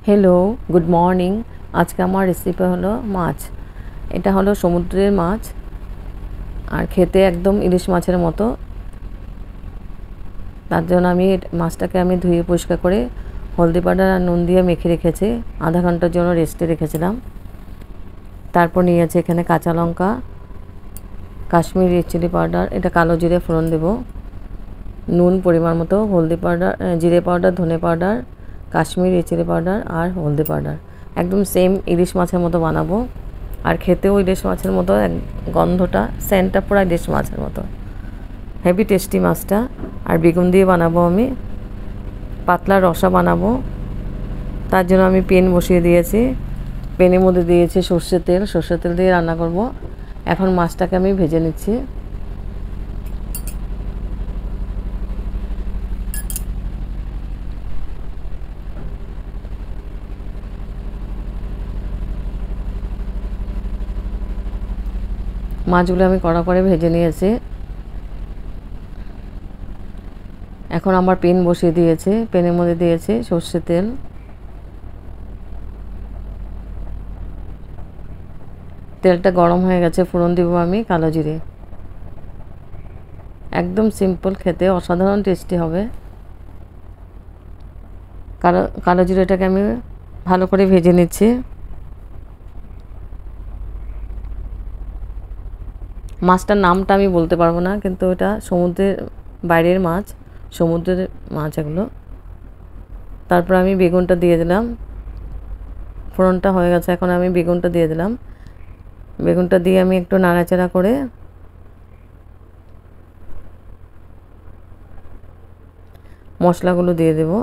Hello, good morning. আজকে আমার recipe হলো মাছ। এটা হলো সমুদ্রের মাছ আর খেতে একদম ইলিশ মাছের মতো। তার জন্য মাছটাকে ধুয়ে পরিষ্কার করে হলদি পাউডার আর নুন দিয়ে মেখে রেখেছি। আধা ঘন্টার জন্য রেস্টে রেখেছিলাম। তারপর নিয়েছি এখানে কাঁচা লঙ্কা, কাশ্মীরি রেড চিলি পাউডার, এটা কালো জিরে ফোড়ন দেব, নুন পরিমাণ মতো, হলদি পাউডার, জিরে পাউডার, ধনে powder, Kashmiri red chilli powder আর হলদি পাউডার। একদম সেম ইলিশ মাছের মতো বানাবো। আর খেতেও ইলিশ মাছের মতো, গন্ধটা সেন্টটা পুরো ইলিশ মাছের মতো, হেভি টেস্টি মাছটা। আর বেগুন দিয়ে বানাবো আমি, পাতলা রসা বানাবো। তার জন্য আমি পেন বসিয়ে দিয়েছি। পেনের মধ্যে দিয়েছি সর্ষের তেল দিয়ে রান্না করব। এখন মাছটাকে আমি ভেজে নিচ্ছি। মাছগুলো আমি কড়া করে ভেজে নিয়েছি। এখন আমার পেন বসিয়ে দিয়েছি, পেনের মধ্যে দিয়েছি সর্ষের তেল। তেলটা গরম হয়ে গেছে, ফোড়ন দিব আমি কালো জিরে। একদম সিম্পল, খেতে অসাধারণ টেস্টি হবে। কালো জিরেটাকে আমি ভালো করে ভেজে নিচ্ছি। মাছটার নামটা আমি বলতে পারবো না, কিন্তু এটা সমুদ্রের বাইরের মাছ, সমুদ্রের মাছ এগুলো। তারপর আমি বেগুনটা দিয়ে দিলাম। ফোড়নটা হয়ে গেছে, এখন আমি বেগুনটা দিয়ে দিলাম। বেগুনটা দিয়ে আমি একটু নাড়াচাড়া করে মশলাগুলো দিয়ে দেব।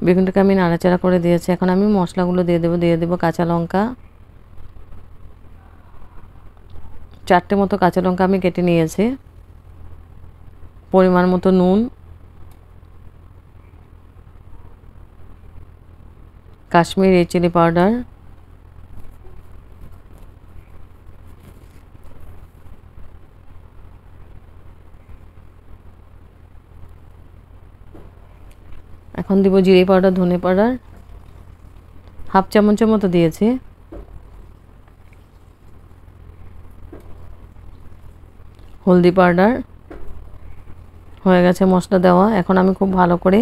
বেগুনটাকে আমি নাড়াচাড়া করে দিয়েছি। এখন আমি মশলাগুলো দিয়ে দেবো কাঁচা লঙ্কা, 4টে মতো কাঁচা লঙ্কা আমি কেটে নিয়েছি, পরিমাণ মতো নুন, কাশ্মীরি রেড চিলি পাউডার, এখন দিব জিরে পাউডার, ধনে পাউডার, হাফ চামচের মতো দিয়েছি, হলদি পাউডার। হয়ে গেছে মশলা দেওয়া। এখন আমি খুব ভালো করে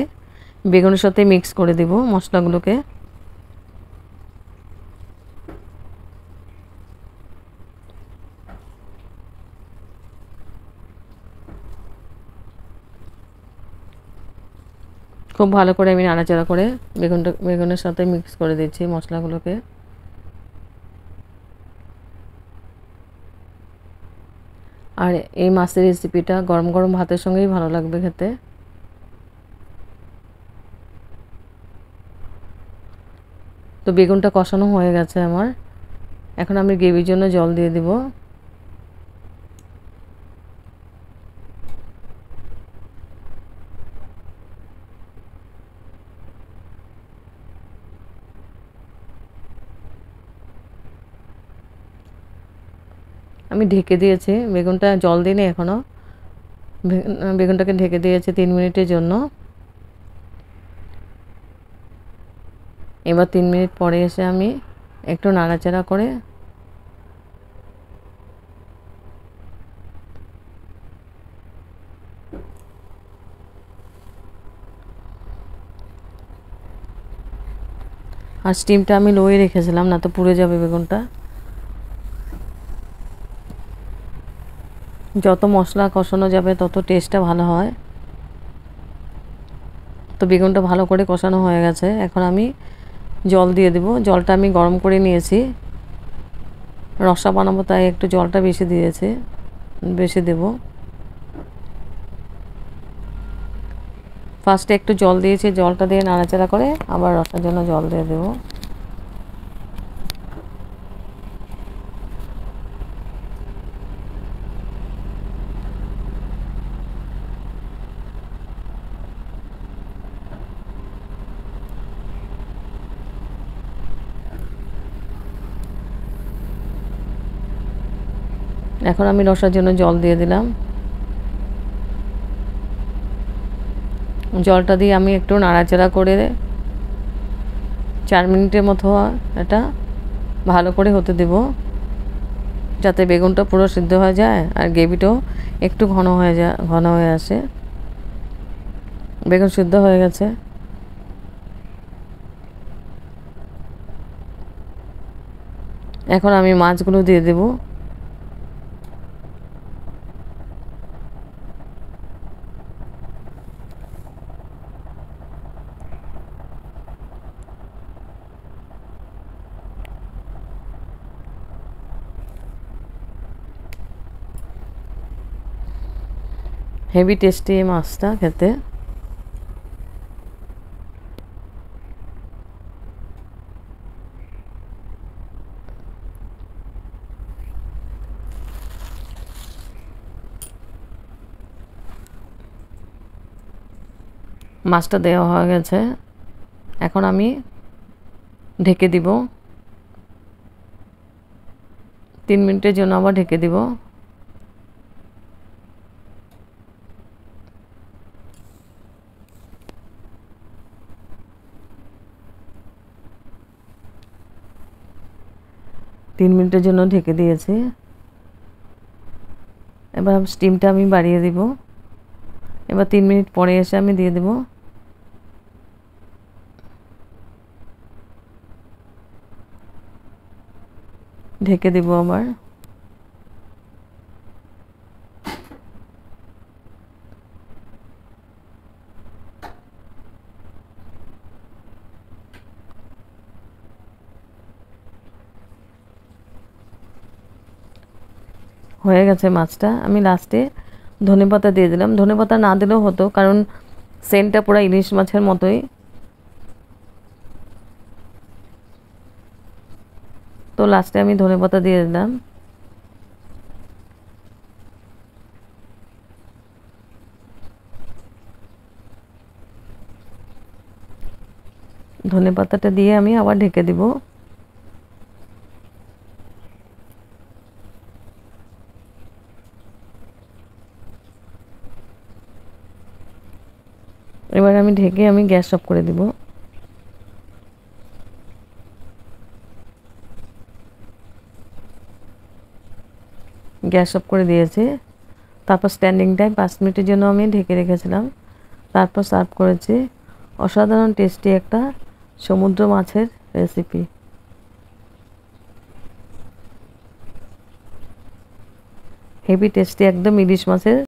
বেগুনের সাথে মিক্স করে দেব মশলাগুলোকে। খুব ভালো করে আমি নাড়াচাড়া করে বেগুনের সাথে মিক্স করে দিচ্ছি মশলাগুলোকে। আর এই মাছের রেসিপিটা গরম গরম ভাতের সঙ্গেই ভালো লাগবে খেতে। তো বেগুনটা কষানো হয়ে গেছে আমার। এখন আমি গ্রেভির জন্য জল দিয়ে দিব। আমি ঢেকে দিয়েছি, বেগুনটা জল দিইনি এখনও। বেগুনটাকে ঢেকে দিয়েছি 3 মিনিটের জন্য। এবার 3 মিনিট পরে এসে আমি একটু নাড়াচাড়া করে আর স্টিমটা আমি লোয়ে রেখেছিলাম, না তো পুড়ে যাবে বেগুনটা। যত মশলা কষানো যাবে তত টেস্টটা ভালো হয়। তো বেগুনটা ভালো করে কষানো হয়ে গেছে। এখন আমি জল দিয়ে দেব। জলটা আমি গরম করে নিয়েছি, রসা বানাবো তাই একটু জলটা বেশি দেব। ফার্স্টে একটু জল দিয়েছি, জলটা দিয়ে নাড়াচাড়া করে আবার রসার জন্য জল দিয়ে দেবো। এখন আমি রসার জন্য জল দিয়ে দিলাম। জলটা দিয়ে আমি একটু নাড়াচাড়া করে 4 মিনিটের মতো এটা ভালো করে হতে দেব, যাতে বেগুনটা পুরো সিদ্ধ হয়ে যায় আর গ্রেভিটাও একটু ঘন হয়ে আসে। বেগুন সিদ্ধ হয়ে গেছে। এখন আমি মাছগুলো দিয়ে দেব। হেভি টেস্টি এই মাছটা খেতে। মাছটা দেওয়া হয়ে গেছে। এখন আমি ঢেকে দিব। 3 মিনিটের জন্য আবার ঢেকে দিব। তিন মিনিটের জন্য ঢেকে দিয়েছি। এবার স্টিমটা আমি বাড়িয়ে দিব। এবার 3 মিনিট পরে এসে আমি দিয়ে দেব। ঢেকে দেব আবার। হয়ে গেছে মাছটা। আমি লাস্টে ধনেপাতা দিয়ে দিলাম। ধনেপাতা না দিলেও হতো, কারণ সেন্টটা পুরো ইলিশ মাছের মতোই। তো লাস্টে আমি ধনেপাতা দিয়ে দিলাম। ধনেপাতাটা দিয়ে আমি আবার ঢেকে দিব। এবার আমি ঢেকে আমি গ্যাস অফ করে দিব। গ্যাস অফ করে দিয়েছি। তারপর স্ট্যান্ডিং টাইম 5 মিনিটের জন্য আমি ঢেকে রেখেছিলাম। তারপর সার্ভ করেছি। অসাধারণ টেস্টি একটা সমুদ্র মাছের রেসিপি। হেভি টেস্টি একদম ইলিশ মাছের